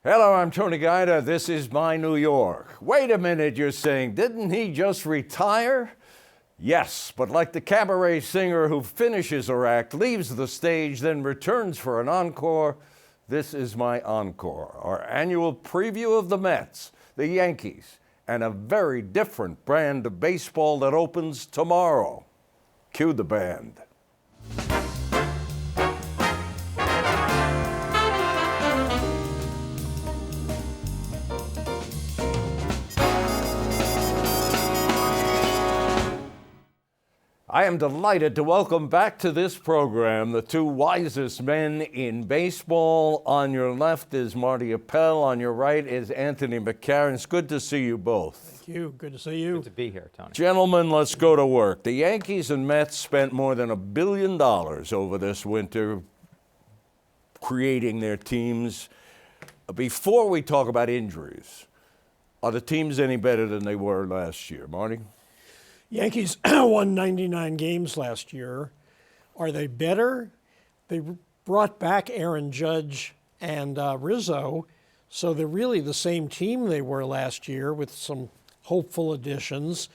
Hello, I'm Tony Guida. This is my New York. Wait a minute, you're saying, didn't he just retire? Yes, but like the cabaret singer who finishes her act, leaves the stage, then returns for an encore, this is my encore, our annual preview of the Mets, the Yankees, and a very different brand of baseball that opens tomorrow. Cue the band. I am delighted to welcome back to this program the two wisest men in baseball. On your left is Marty Appel. On your right is Anthony McCarron. It's good to see you both. Thank you. Good to see you. Good to be here, Tony. Gentlemen, let's go to work. The Yankees and Mets spent more than $1 billion over this winter creating their teams. Before we talk about injuries, are the teams any better than they were last year? Marty? Yankees won 99 games last year. Are they better? They brought back Aaron Judge and Rizzo, so they're really the same team they were last year with some hopeful additions.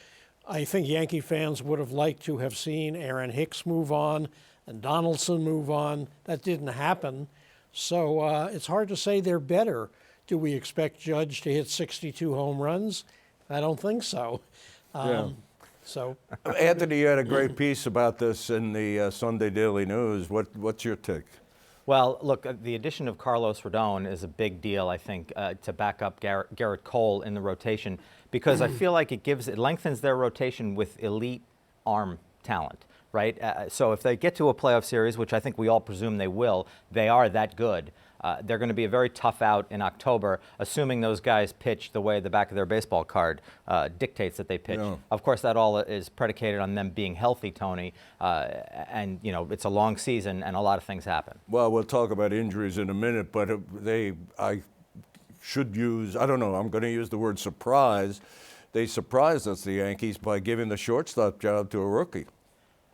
I think Yankee fans would have liked to have seen Aaron Hicks move on and Donaldson move on. That didn't happen, so it's hard to say they're better. Do we expect Judge to hit 62 home runs? I don't think so. So, Anthony, you had a great piece about this in the Sunday Daily News. What's your take? Well, look, the addition of Carlos Rodon is a big deal, I think, to back up Garrett Cole in the rotation, because I feel like it lengthens their rotation with elite arm talent, right? So if they get to a playoff series, which I think we all presume they will, they are that good. They're going to be a very tough out in October, assuming those guys pitch the way the back of their baseball card dictates that they pitch. Yeah. Of course, that all is predicated on them being healthy, Tony, and you know it's a long season and a lot of things happen. Well, we'll talk about injuries in a minute, but I don't know, I'm going to use the word surprise. They surprised us, the Yankees, by giving the shortstop job to a rookie.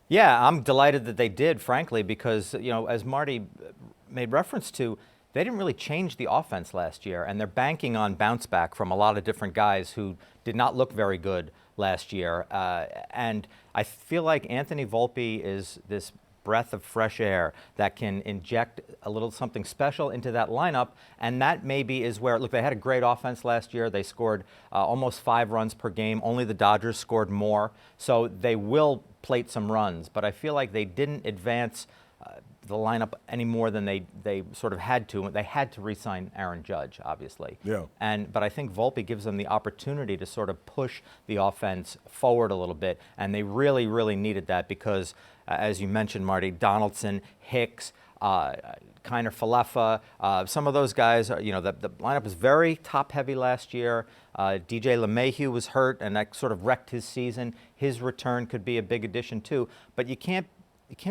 Yeah, I'm delighted that they did, frankly, because, you know, as Marty made reference to, they didn't really change the offense last year, and they're banking on bounce back from a lot of different guys who did not look very good last year. And I feel like Anthony Volpe is this breath of fresh air that can inject a little something special into that lineup, and that maybe is where, look, they had a great offense last year. They scored almost 5 runs per game. Only the Dodgers scored more, so they will plate some runs, but I feel like they didn't advance the lineup any more than they sort of had to. They had to re-sign Aaron Judge, obviously. Yeah. But I think Volpe gives them the opportunity to sort of push the offense forward a little bit, and they really, really needed that because, as you mentioned, Marty, Donaldson, Hicks, Kiner Falefa, some of those guys, the lineup was very top-heavy last year. DJ LeMahieu was hurt, and that sort of wrecked his season. His return could be a big addition, too. But you can't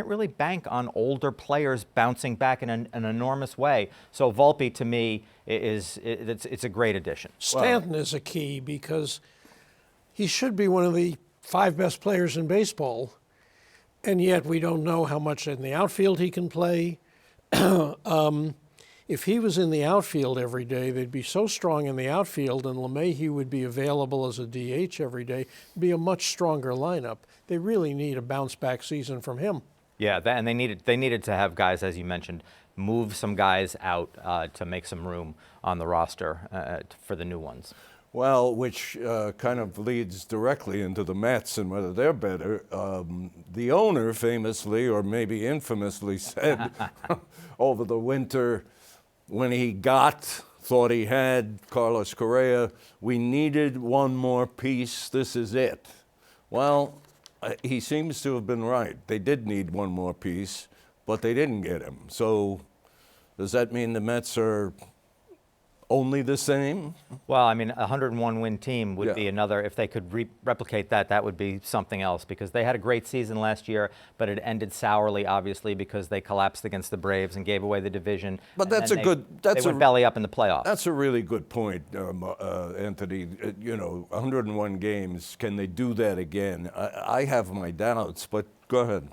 really bank on older players bouncing back in an enormous way. So Volpe, to me, it's a great addition. Stanton is a key because he should be one of the 5 best players in baseball, and yet we don't know how much in the outfield he can play. If he was in the outfield every day, they'd be so strong in the outfield, and LeMahieu would be available as a DH every day. It'd be a much stronger lineup. They really need a bounce-back season from him. Yeah, and they needed to have guys, as you mentioned, move some guys out to make some room on the roster for the new ones. Well, which kind of leads directly into the Mets and whether they're better. The owner famously, or maybe infamously, said over the winter when he thought he had Carlos Correa, we needed one more piece, this is it. Well, he seems to have been right. They did need one more piece, but they didn't get him. So does that mean the Mets are only the same? Well, I mean, a 101-win team would be another. If they could replicate that, that would be something else, because they had a great season last year, but it ended sourly, obviously, because they collapsed against the Braves and gave away the division. But they went belly up in the playoffs. That's a really good point, Anthony. 101 games, can they do that again? I have my doubts, but go ahead.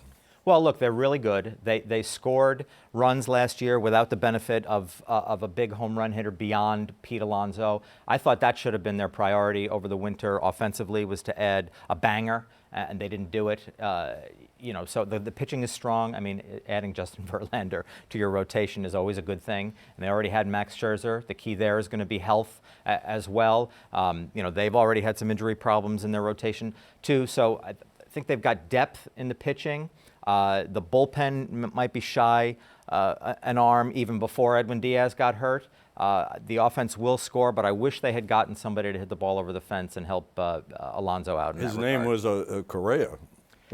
Well, look, they're really good. They scored runs last year without the benefit of a big home run hitter beyond Pete Alonso. I thought that should have been their priority over the winter offensively, was to add a banger, and they didn't do it. So the pitching is strong. I mean, adding Justin Verlander to your rotation is always a good thing. And they already had Max Scherzer. The key there is going to be health as well. They've already had some injury problems in their rotation too. So I think they've got depth in the pitching. The bullpen might be shy an arm even before Edwin Diaz got hurt. The offense will score, but I wish they had gotten somebody to hit the ball over the fence and help Alonso out. His name was Correa.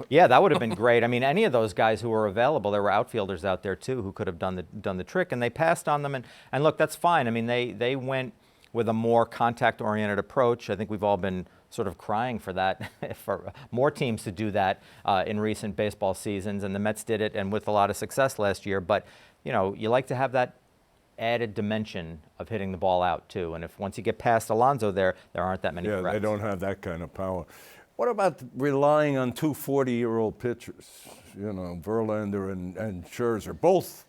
Yeah, that would have been great. I mean, any of those guys who were available, there were outfielders out there too who could have done the trick, and they passed on them. And look, that's fine. I mean, they went with a more contact-oriented approach. I think we've all been sort of crying for that, for more teams to do that in recent baseball seasons, and the Mets did it, and with a lot of success last year. But you like to have that added dimension of hitting the ball out too. And if once you get past Alonso there aren't that many threats. Yeah, they don't have that kind of power. What about relying on two 40-year-old pitchers? Verlander and Scherzer, both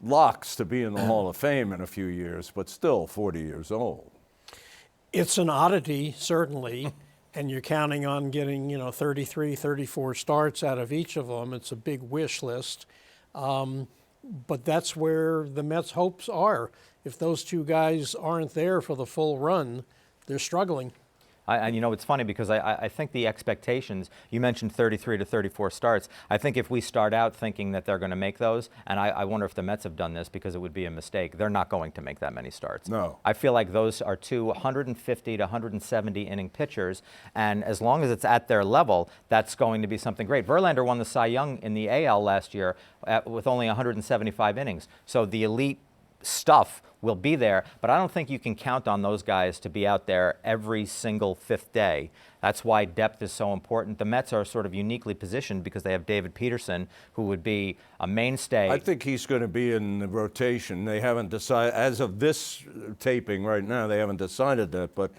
locks to be in the Hall of Fame in a few years, but still 40 years old. It's an oddity, certainly, and you're counting on getting, 33, 34 starts out of each of them. It's a big wish list. But that's where the Mets' hopes are. If those two guys aren't there for the full run, they're struggling. It's funny because I think the expectations, you mentioned 33 to 34 starts. I think if we start out thinking that they're going to make those, and I wonder if the Mets have done this because it would be a mistake, they're not going to make that many starts. No. I feel like those are two 150 to 170 inning pitchers, and as long as it's at their level, that's going to be something great. Verlander won the Cy Young in the AL last year with only 175 innings. So the elite stuff will be there, but I don't think you can count on those guys to be out there every single fifth day. That's why depth is so important. The Mets are sort of uniquely positioned because they have David Peterson, who would be a mainstay. I think he's going to be in the rotation. They haven't decided, as of this taping right now, they haven't decided that, but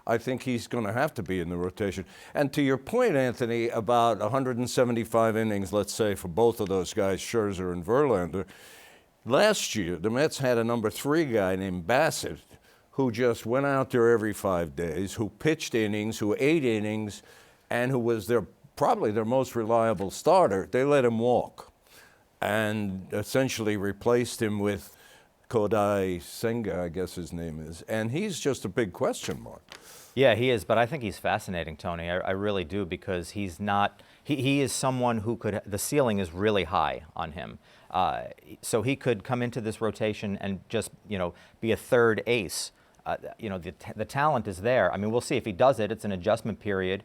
I think he's going to have to be in the rotation. And to your point, Anthony, about 175 innings, let's say, for both of those guys, Scherzer and Verlander, last year, the Mets had a number 3 guy named Bassett who just went out there every 5 days, who pitched innings, who ate innings, and who was probably their most reliable starter. They let him walk and essentially replaced him with Kodai Senga, I guess his name is. And he's just a big question mark. Yeah, he is, but I think he's fascinating, Tony. I really do, because he's not, he is someone who could, the ceiling is really high on him. So he could come into this rotation and just, be a third ace. The talent is there. I mean, we'll see if he does it. It's an adjustment period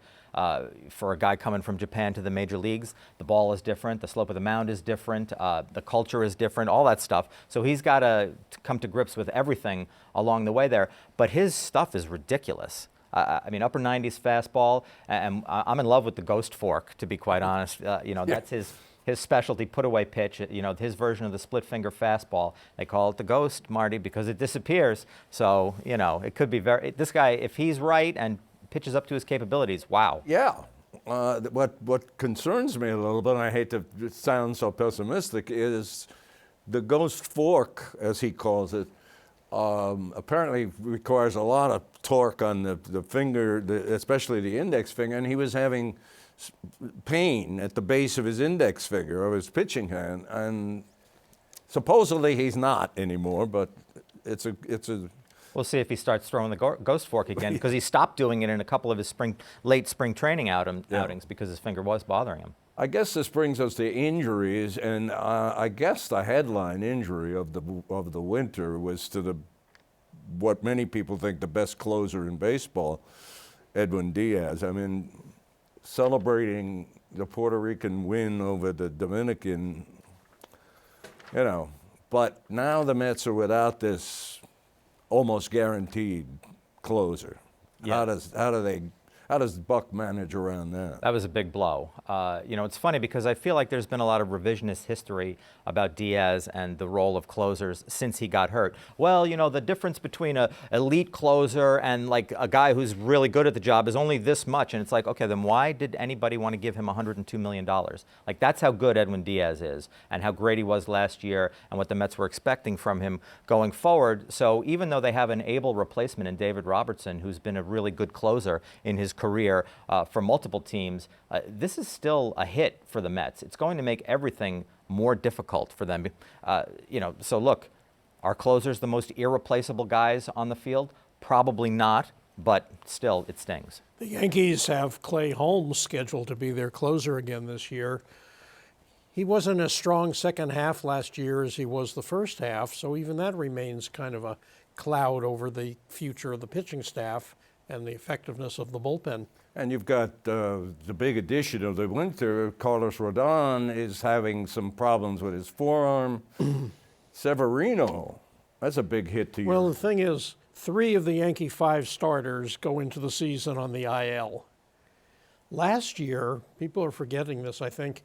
for a guy coming from Japan to the major leagues. The ball is different. The slope of the mound is different. The culture is different, all that stuff. So he's got to come to grips with everything along the way there. But his stuff is ridiculous. Upper 90s fastball, and I'm in love with the ghost fork, to be quite honest. That's his specialty put-away pitch, his version of the split-finger fastball. They call it the ghost, Marty, because it disappears. So, it could be this guy, if he's right and pitches up to his capabilities, wow. Yeah. What concerns me a little bit, and I hate to sound so pessimistic, is the ghost fork, as he calls it, apparently requires a lot of torque on the finger, especially the index finger, and he was having pain at the base of his index finger, of his pitching hand, and supposedly he's not anymore, but it's a We'll see if he starts throwing the ghost fork again, because he stopped doing it in a couple of his late spring training outings because his finger was bothering him. I guess this brings us to injuries, and I guess the headline injury of the winter was to what many people think the best closer in baseball, Edwin Diaz. I mean, celebrating the Puerto Rican win over the Dominican, but now the Mets are without this almost guaranteed closer. Yeah. How does Buck manage around that? That was a big blow. You know, it's funny because I feel like there's been a lot of revisionist history about Diaz and the role of closers since he got hurt. Well, you know, the difference between an elite closer and like a guy who's really good at the job is only this much. And it's like, okay, then why did anybody want to give him $102 million? Like, that's how good Edwin Diaz is and how great he was last year and what the Mets were expecting from him going forward. So even though they have an able replacement in David Robertson, who's been a really good closer in his career for multiple teams, this is still a hit for the Mets. It's going to make everything more difficult for them. You know, so look, are closers the most irreplaceable guys on the field? Probably not, but still, it stings. The Yankees have Clay Holmes scheduled to be their closer again this year. He wasn't as strong second half last year as he was the first half, so even that remains kind of a cloud over the future of the pitching staff and the effectiveness of the bullpen. And you've got the big addition of the winter. Carlos Rodon is having some problems with his forearm. Severino, that's a big hit to you. Well, the thing is, 3 of the Yankee 5 starters go into the season on the IL. Last year, people are forgetting this, I think,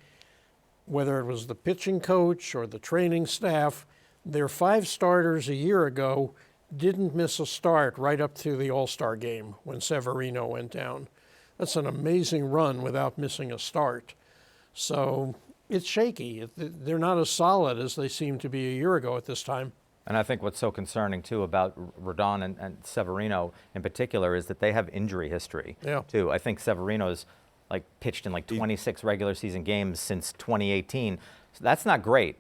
whether it was the pitching coach or the training staff, their 5 starters a year ago didn't miss a start right up to the All-Star game when Severino went down. That's an amazing run without missing a start. So it's shaky. They're not as solid as they seemed to be a year ago at this time. And I think what's so concerning, too, about Rodon and Severino in particular is that they have injury history, too. I think Severino's pitched in 26 regular season games since 2018. So that's not great.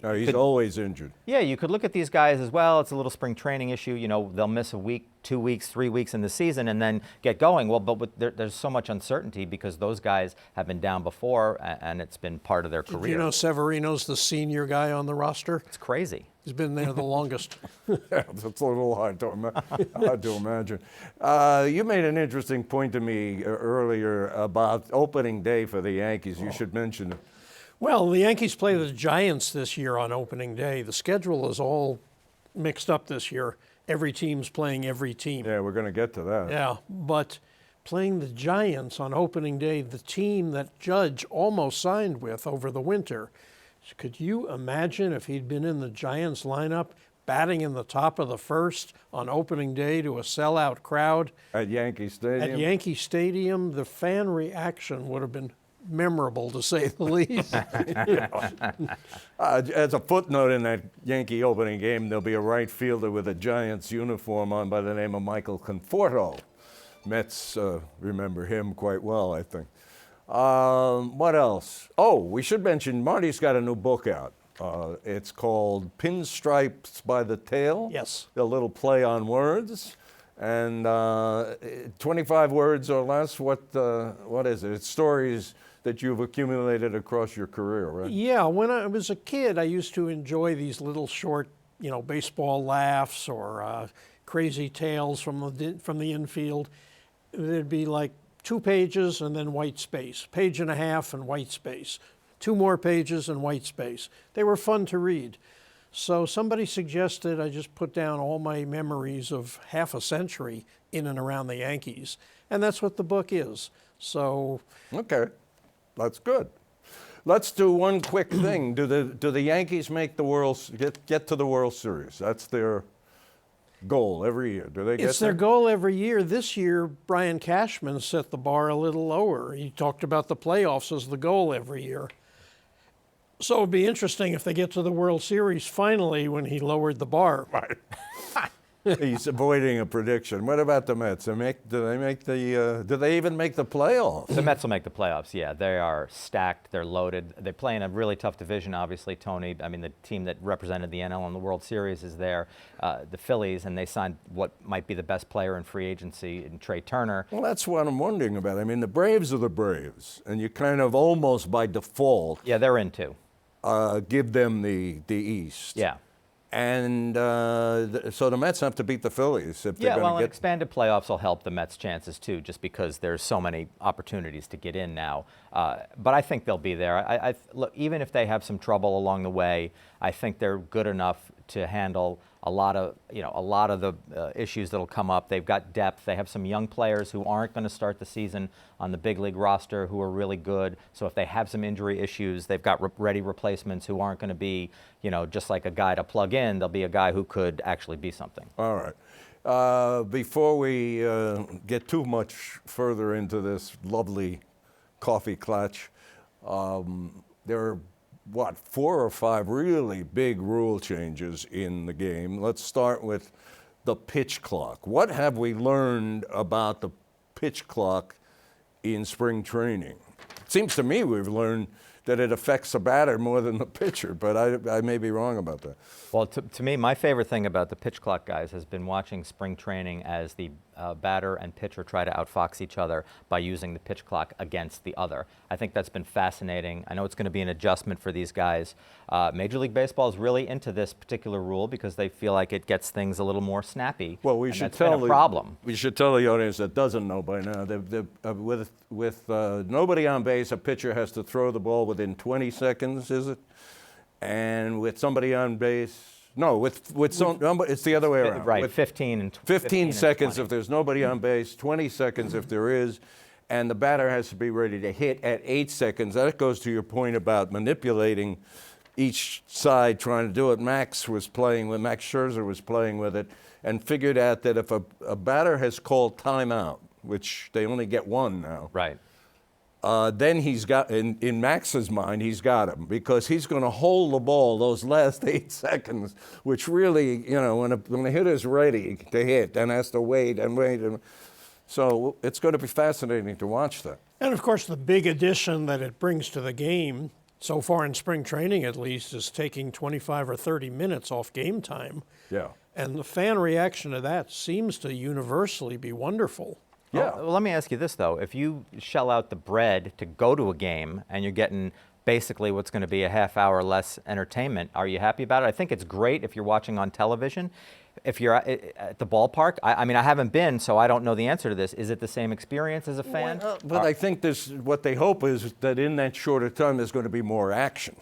No, he's always injured. Yeah, you could look at these guys as well. It's a little spring training issue. You know, they'll miss a week, 2 weeks, 3 weeks in the season and then get going. Well, but there's so much uncertainty because those guys have been down before and it's been part of their career. Did you know Severino's the senior guy on the roster? It's crazy. He's been there the longest. Yeah, that's a little hard to imagine. You made an interesting point to me earlier about opening day for the Yankees. You should mention it. Well, the Yankees play the Giants this year on opening day. The schedule is all mixed up this year. Every team's playing every team. Yeah, we're going to get to that. Yeah, but playing the Giants on opening day, the team that Judge almost signed with over the winter. Could you imagine if he'd been in the Giants lineup, batting in the top of the first on opening day to a sellout crowd? At Yankee Stadium? At Yankee Stadium, the fan reaction would have been memorable, to say the least. As a footnote in that Yankee opening game, there'll be a right fielder with a Giants uniform on by the name of Michael Conforto. Mets remember him quite well, I think. What else? Oh, we should mention Marty's got a new book out. It's called Pinstripes by the Tail. Yes. A little play on words. And 25 words or less, what is it? It's stories that you've accumulated across your career, right? Yeah, when I was a kid, I used to enjoy these little short, baseball laughs or crazy tales from the infield. There'd be like 2 pages and then white space, page and a half and white space, 2 more pages and white space. They were fun to read. So somebody suggested I just put down all my memories of half a century in and around the Yankees, and that's what the book is. So okay, that's good. Let's do one quick thing. Do the Yankees make the get to the World Series? That's their goal every year. Do they get it's their goal every year. This year, Brian Cashman set the bar a little lower. He talked about the playoffs as the goal every year. So it'd be interesting if they get to the World Series finally when he lowered the bar. Right. He's avoiding a prediction. What about the Mets? Do they even make the playoffs? The Mets will make the playoffs, yeah. They are stacked. They're loaded. They play in a really tough division, obviously, Tony. I mean, the team that represented the NL in the World Series is there, the Phillies, and they signed what might be the best player in free agency in Trey Turner. Well, that's what I'm wondering about. I mean, the Braves are the Braves, and you kind of almost by default Yeah, they're in too. Give them the East. Yeah. And so the Mets have to beat the Phillies if they're going to well, get. expanded playoffs will help the Mets' chances too, just because there's so many opportunities to get in now. But I think they'll be there. Look, even if they have some trouble along the way, I think they're good enough to handle a lot of the issues that'll come up. They've got depth. They have some young players who aren't going to start the season on the big league roster who are really good. So if they have some injury issues, they've got ready replacements who aren't going to be, just like a guy to plug in. They'll be a guy who could actually be something. All right. Before we get too much further into this lovely coffee clutch, there are 4 or 5 really big rule changes in the game. Let's start with the pitch clock. What have we learned about the pitch clock in spring training? It seems to me we've learned that it affects the batter more than the pitcher, but I may be wrong about that. Well, to me, my favorite thing about the pitch clock guys has been watching spring training as the batter and pitcher try to outfox each other by using the pitch clock against the other. I think that's been fascinating. I know it's going to be an adjustment for these guys. Major League Baseball is really into this particular rule because they feel like it gets things a little more snappy. Well, we should tell a problem. We should tell the audience that doesn't know by now. With nobody on base, a pitcher has to throw the ball within 20 seconds, is it? And with somebody on base, no, it's the other way around. Right, with 15 and 15 seconds 20. if there's nobody on base, 20 seconds if there is, and the batter has to be ready to hit at 8 seconds. That goes to your point about manipulating each side trying to do it. Max Scherzer was playing with it and figured out that if a batter has called timeout, which they only get one now, Right. then he's got, in Max's mind, he's got him because he's going to hold the ball those last 8 seconds, which really, when a hitter's ready to hit, then has to wait and wait. So it's going to be fascinating to watch that. And of course, the big addition that it brings to the game, so far in spring training at least, is taking 25 or 30 minutes off game time. Yeah. And the fan reaction to that seems to universally be wonderful. Yeah. Well, let me ask you this, though. If you shell out the bread to go to a game and you're getting basically what's going to be a half hour less entertainment, are you happy about it? I think it's great if you're watching on television. If you're at the ballpark, I mean, I haven't been, so I don't know the answer to this. Is it the same experience as a fan? But I think what they hope is that in that shorter time, there's going to be more action.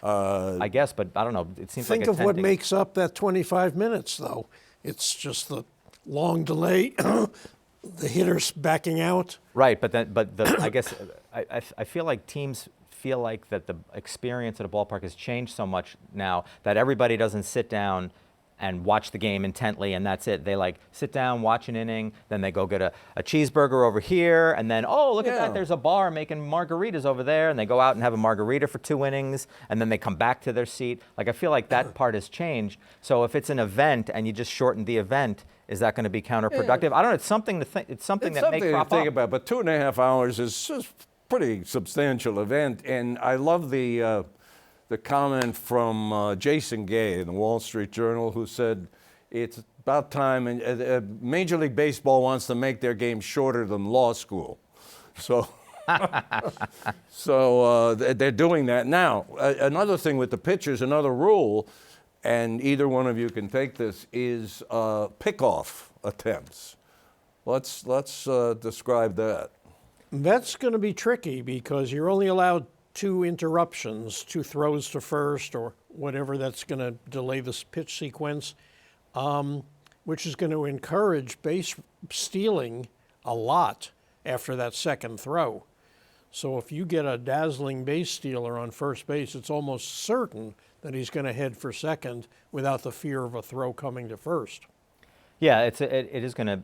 I guess, but I don't know. It seems Think like of what makes up that 25 minutes, though. It's just the long delay, the hitters backing out. Right, I guess I feel like teams feel like that the experience at a ballpark has changed so much now that everybody doesn't sit down and watch the game intently and that's it. They sit down, watch an inning, then they go get a cheeseburger over here, and then, oh, look at that, there's a bar making margaritas over there, and they go out and have a margarita for 2 innings, and then they come back to their seat. I feel like that part has changed. So if it's an event and you just shorten the event, is that going to be counterproductive? I don't know. It's something to think. It's something that may crop to think up. about. But 2.5 hours is just pretty substantial event, and I love the comment from Jason Gay in the Wall Street Journal, who said it's about time, and Major League Baseball wants to make their game shorter than law school. So, they're doing that now. Another thing with the pitchers, another rule, and either one of you can take this, is pickoff attempts. Let's describe that. That's going to be tricky because you're only allowed 2 interruptions, 2 throws to first or whatever that's going to delay this pitch sequence, which is going to encourage base stealing a lot after that second throw. So if you get a dazzling base stealer on first base, it's almost certain that he's going to head for second without the fear of a throw coming to first. Yeah, it is going to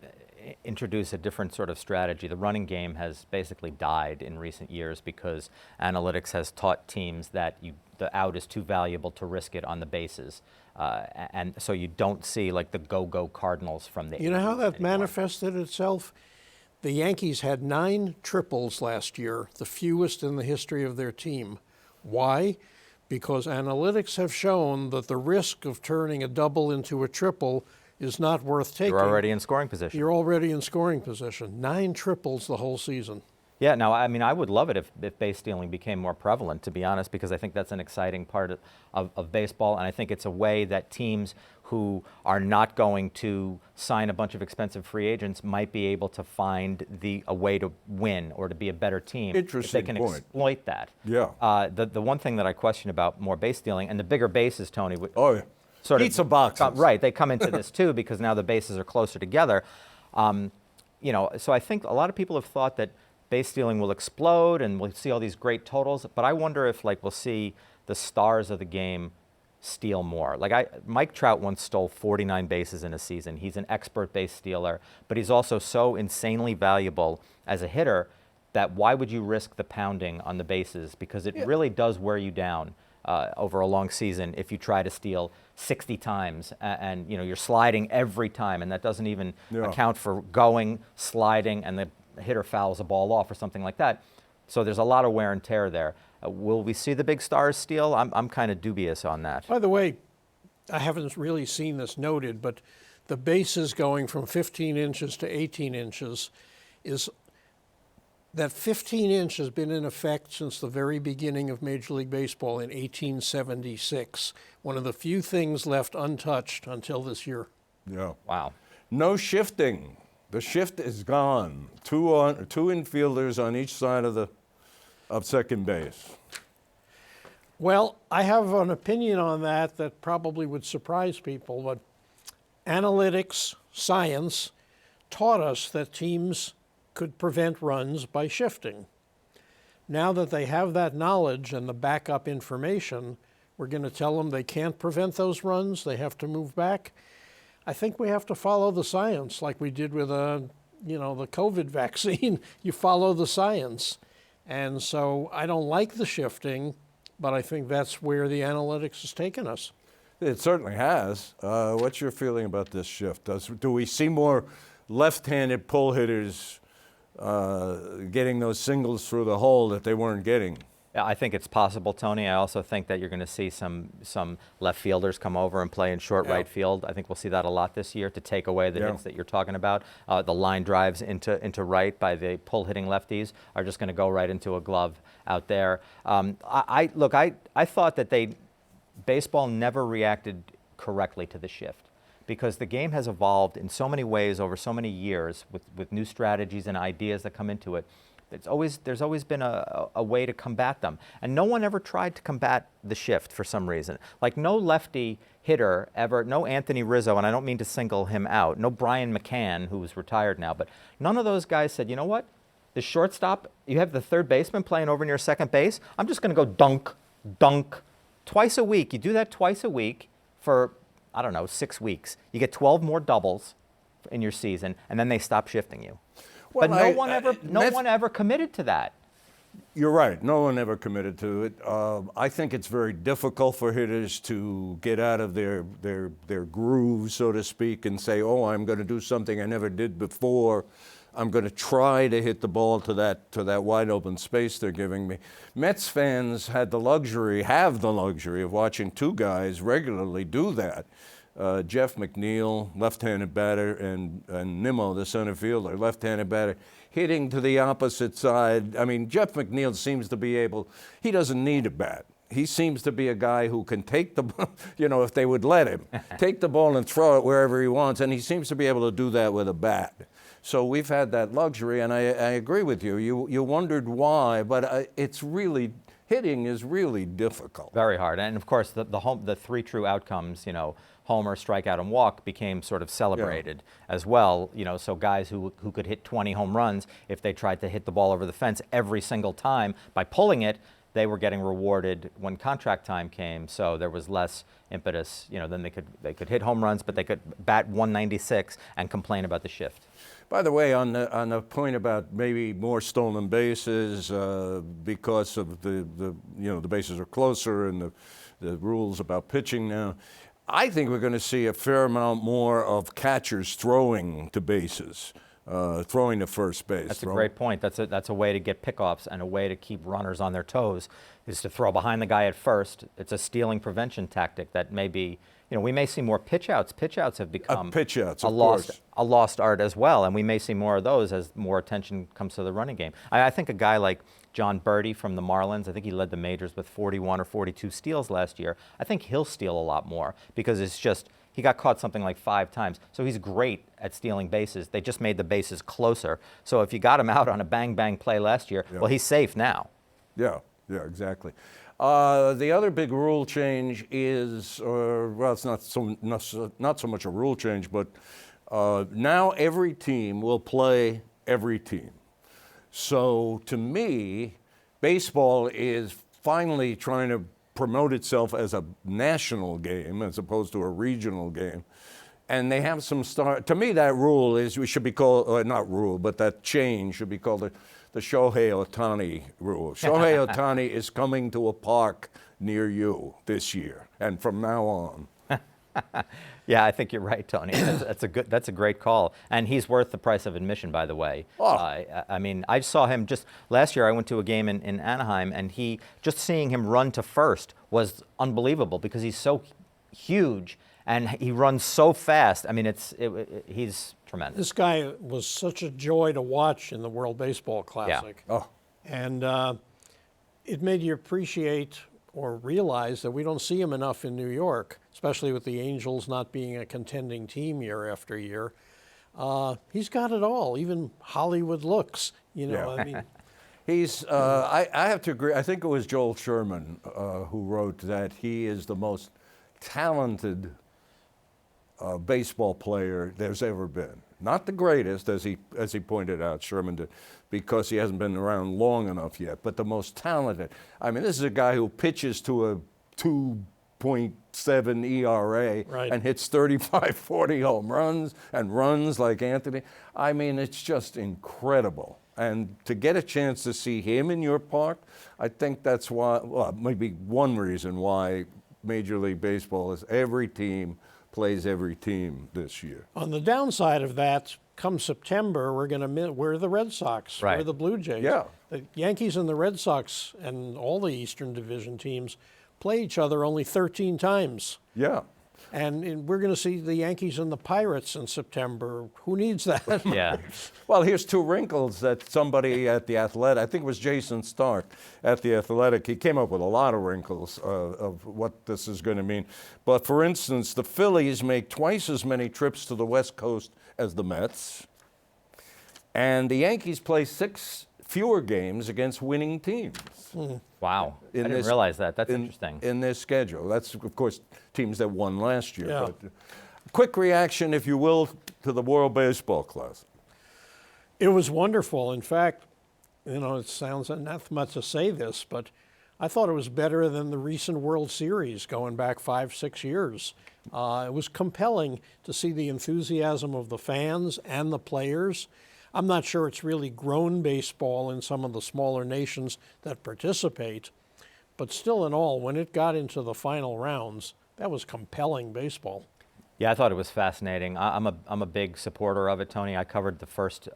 introduce a different sort of strategy. The running game has basically died in recent years because analytics has taught teams that the out is too valuable to risk it on the bases. And so you don't see the go-go Cardinals from the 80s. You know how that anymore. manifested itself? The Yankees had 9 triples last year, the fewest in the history of their team. Why? Because analytics have shown that the risk of turning a double into a triple is not worth taking. You're already in scoring position. You're already in scoring position. 9 triples the whole season. Yeah, now, I mean, I would love it if base stealing became more prevalent, to be honest, because I think that's an exciting part of baseball, and I think it's a way that teams who are not going to sign a bunch of expensive free agents might be able to find a way to win or to be a better team if they can exploit that. Yeah. The one thing that I question about more base stealing, and the bigger bases, Tony. Oh, yeah. sort of pizza boxes. Right, they come into this too because now the bases are closer together. So I think a lot of people have thought that base stealing will explode and we'll see all these great totals, but I wonder if we'll see the stars of the game steal more. Mike Trout once stole 49 bases in a season. He's an expert base stealer, but he's also so insanely valuable as a hitter that why would you risk the pounding on the bases? Because it really does wear you down over a long season if you try to steal 60 times and you're sliding every time, and that doesn't even account for going, sliding, and the hitter fouls a ball off or something like that. So there's a lot of wear and tear there. Will we see the big stars steal? I'm kind of dubious on that. By the way, I haven't really seen this noted, but the bases going from 15 inches to 18 inches is that 15 inch has been in effect since the very beginning of Major League Baseball in 1876. One of the few things left untouched until this year. Yeah. Wow. No shifting. The shift is gone. Two infielders on each side of second base. Well, I have an opinion on that probably would surprise people, but analytics, science taught us that teams could prevent runs by shifting. Now that they have that knowledge and the backup information, we're going to tell them they can't prevent those runs, they have to move back. I think we have to follow the science like we did with the COVID vaccine. You follow the science. And so I don't like the shifting, but I think that's where the analytics has taken us. It certainly has. What's your feeling about this shift? Do we see more left-handed pull hitters getting those singles through the hole that they weren't getting? I think it's possible, Tony. I also think that you're going to see some left fielders come over and play in short right field. I think we'll see that a lot this year to take away the hits that you're talking about. The line drives into right by the pull hitting lefties are just going to go right into a glove out there. I thought that baseball never reacted correctly to the shift, because the game has evolved in so many ways over so many years with new strategies and ideas that come into it. There's always been a way to combat them. And no one ever tried to combat the shift for some reason. Like no lefty hitter ever, no Anthony Rizzo, and I don't mean to single him out, no Brian McCann, who's retired now, but none of those guys said, you know what, the shortstop, you have the third baseman playing over near second base, I'm just going to go dunk, dunk, twice a week. You do that twice a week for, 6 weeks. You get 12 more doubles in your season, and then they stop shifting you. Well, but no one ever committed to that. You're right. No one ever committed to it. I think it's very difficult for hitters to get out of their groove, so to speak, and say, "Oh, I'm going to do something I never did before. I'm going to try to hit the ball to that wide open space they're giving me." Mets fans have the luxury of watching two guys regularly do that. Jeff McNeil, left-handed batter, and Nimmo, the center fielder, left-handed batter, hitting to the opposite side. I mean, Jeff McNeil seems to be he doesn't need a bat. He seems to be a guy who can take the ball, if they would let him, take the ball and throw it wherever he wants, and he seems to be able to do that with a bat. So we've had that luxury, and I agree with you. You wondered why, but hitting is really difficult. Very hard. And of course, the three true outcomes, homer, strikeout, and walk became sort of celebrated as well. So guys who could hit 20 home runs, if they tried to hit the ball over the fence every single time by pulling it, they were getting rewarded when contract time came. So there was less impetus. Then they could hit home runs, but they could bat 196 and complain about the shift. By the way, on the point about maybe more stolen bases because of the bases are closer and the rules about pitching now, I think we're going to see a fair amount more of catchers throwing to bases, throwing to first base. That's a great point. That's a way to get pickoffs and a way to keep runners on their toes, is to throw behind the guy at first. It's a stealing prevention tactic that may be, we may see more pitch outs. Pitch outs have become a lost art as well, and we may see more of those as more attention comes to the running game. I think a guy like John Birdie from the Marlins, I think he led the majors with 41 or 42 steals last year. I think he'll steal a lot more because he got caught something like 5 times. So he's great at stealing bases. They just made the bases closer. So if you got him out on a bang-bang play last year, well, he's safe now. Yeah, exactly. The other big rule change is, well, it's not so much a rule change, but now every team will play every team. So to me, baseball is finally trying to promote itself as a national game as opposed to a regional game. And they have some to me, that rule is, we should be called, not rule, but that change should be called the Shohei Ohtani rule. Shohei Ohtani is coming to a park near you this year, and from now on. Yeah, I think you're right, Tony. That's a great call, and he's worth the price of admission, by the way. Oh. I mean, I saw him just last year. I went to a game in Anaheim, and just seeing him run to first was unbelievable because he's so huge and he runs so fast. I mean, he's tremendous. This guy was such a joy to watch in the World Baseball Classic. Yeah. Oh. And it made you appreciate or realize that we don't see him enough in New York, especially with the Angels not being a contending team year after year. He's got it all, even Hollywood looks, you know, Yeah. I mean. He's, I have to agree, I think it was Joel Sherman who wrote that he is the most talented baseball player there's ever been. Not the greatest, as he pointed out, Sherman did, because he hasn't been around long enough yet, but the most talented. I mean, this is a guy who pitches to a 2.7 ERA Right. and hits 35, 40 home runs and runs like Anthony. I mean, it's just incredible. And to get a chance to see him in your park, I think that's why, well, maybe one reason why Major League Baseball is every team plays every team this year. On the downside of that, come September, we're the Red Sox, Right. we're the Blue Jays. Yeah. The Yankees and the Red Sox and all the Eastern Division teams play each other only 13 times. Yeah. And we're going to see the Yankees and the Pirates in September. Who needs that? Yeah. Well, here's two wrinkles that somebody at The Athletic, I think it was Jason Stark at The Athletic, he came up with a lot of wrinkles of what this is going to mean. But for instance, the Phillies make twice as many trips to the West Coast as the Mets, and the Yankees play 6 fewer games against winning teams. Wow. I didn't this- realize that. That's in, interesting. In this schedule. That's, of course, teams that won last year. Yeah. But quick reaction, if you will, to the World Baseball Classic. It was wonderful. In fact, you know, it sounds anathema to say this, but I thought it was better than the recent World Series going back 5-6 years. It was compelling to see the enthusiasm of the fans and the players. I'm not sure it's really grown baseball in some of the smaller nations that participate, but still in all, when it got into the final rounds, that was compelling baseball. Yeah, I thought it was fascinating. I'm a big supporter of it, Tony. I covered the first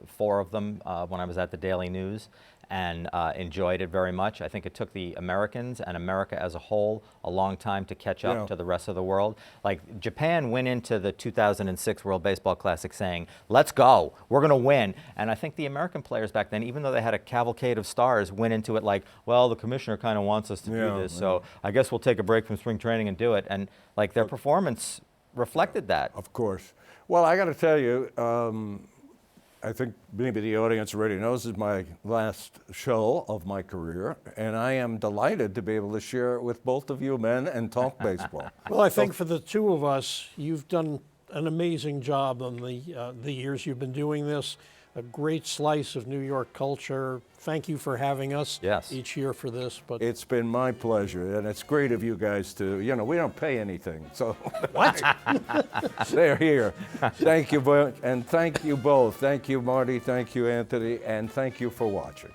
4 of them when I was at the Daily News and enjoyed it very much. I think it took the Americans and America as a whole a long time to catch up Yeah. to the rest of the world. Like, Japan went into the 2006 World Baseball Classic saying, let's go, we're going to win. And I think the American players back then, even though they had a cavalcade of stars, went into it like, well, the commissioner kind of wants us to Yeah, do this, so I guess we'll take a break from spring training and do it. And like, their performance reflected that. Of course. Well, I got to tell you, I think maybe the audience already knows this is my last show of my career, and I am delighted to be able to share it with both of you men and talk baseball. Well, I think for the two of us, you've done an amazing job on the years you've been doing this. A great slice of New York culture. Thank you for having us Yes. each year for this. But It's been my pleasure, and it's great of you guys to, you know, we don't pay anything, so what? they're here. Thank you, and thank you both. Thank you, Marty. Thank you, Anthony, and thank you for watching.